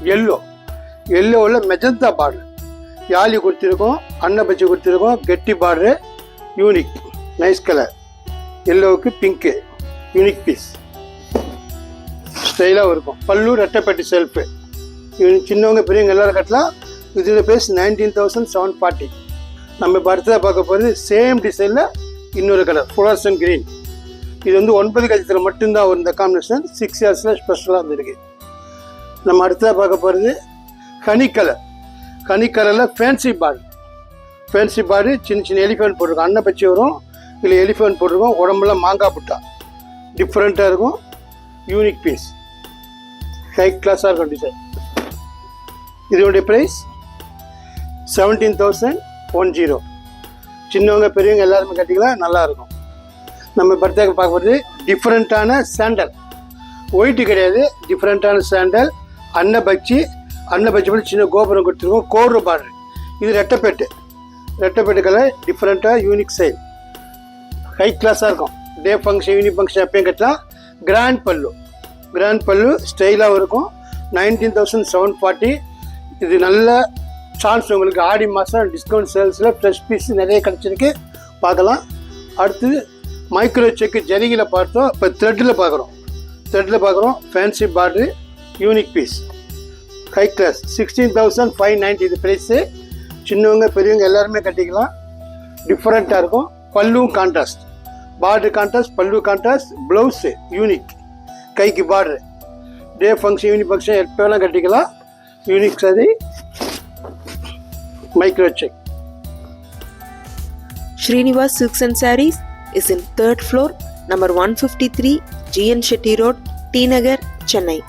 எல்லோவில் magenta border, யாழி கொடுத்துருக்கோம், அன்ன பச்சி கொடுத்துருக்கோம், கெட்டி பார்டரு, யூனிக் நைஸ் கலர். எல்லோவுக்கு பிங்க்கு, யூனிக் பீஸ், ஸ்டைலாக இருக்கும். பல்லு ரெட்டைப்பட்டி செல்ஃபு, சின்னவங்க பெரியவங்க எல்லாரும் கட்டலாம். இதில் பேஸ் 19,740. நம்ம இப்போ அடுத்ததாக பார்க்க போகிறது சேம் டிசைனில் இன்னொரு கலர் ஃப்ளோரசன் கிரீன். இது வந்து 9 கஜத்தில் மட்டும்தான் வரும் இந்த காம்பினேஷன். 6 இயர்ஸில் ஸ்பெஷலாக இருந்திருக்கு. நம்ம அடுத்ததாக பார்க்க போகிறது ஹனி கலரில் ஃபேன்சி பார்டு, சின்ன சின்ன எலிஃபென்ட் போட்டிருக்கோம். அன்ன பச்சி வரும், இல்லை எலிஃபென்ட் போட்டிருக்கோம். உடம்புல மாங்காய் புட்டா டிஃப்ரெண்ட்டாக இருக்கும். யூனிக் பீஸ், ஹை கிளாஸாக இருக்கும் டிசைன். இதோடைய ப்ரைஸ் 17,110. சின்னவங்க பெரியவங்க எல்லாருமே கட்டிக்கலாம், நல்லாயிருக்கும். நம்ம பர்த்டேக்கு பார்க்க போகிறது டிஃப்ரெண்ட்டான சாண்டல், ஒயிட்டு கிடையாது, டிஃப்ரெண்ட்டான சாண்டல். அன்ன பச்சி போட்டு சின்ன கோபுரம் கொடுத்துருக்கோம். கோடு பார்டர். இது ரெட்டைப்பேட்டு கலர், டிஃப்ரெண்ட்டாக யூனிக் சைல், ஹை கிளாஸாக இருக்கும். டே ஃபங்க்ஷன், யூனிக் ஃபங்க்ஷன் எப்பயும் கட்டலாம். கிராண்ட் பல்லு ஸ்டைலாகவும் இருக்கும். 19,740. இது நல்ல சான்ஸ் உங்களுக்கு. ஆடி மாதம் டிஸ்கவுண்ட் சேல்ஸில் ஃப்ரெஷ் பீஸ் நிறைய கிடச்சிருக்கு, பார்க்கலாம். அடுத்தது மைக்ரோ செக்கு ஜரிகில் பார்த்தோம். இப்போ த்ரெட்டில் பார்க்குறோம். Fancy border, unique piece, high class. 16,590 இது ப்ரைஸு. சின்னவங்க பெரியவங்க எல்லாருமே கட்டிக்கலாம், டிஃப்ரெண்ட்டாக இருக்கும். பல்லுவும் கான்ட்ராஸ்ட், பார்டர் கான்ட்ராஸ்ட், பல்லு கான்ட்ராஸ்ட், ப்ளவுஸு யூனிக், கைக்கு border. Day function, unique function எப்போலாம் கட்டிக்கலாம். யூனிக் சரி, micro check. Srinivas Silks and Sarees is in 3rd floor, number 153, GN Shetty Road, T Nagar, Chennai.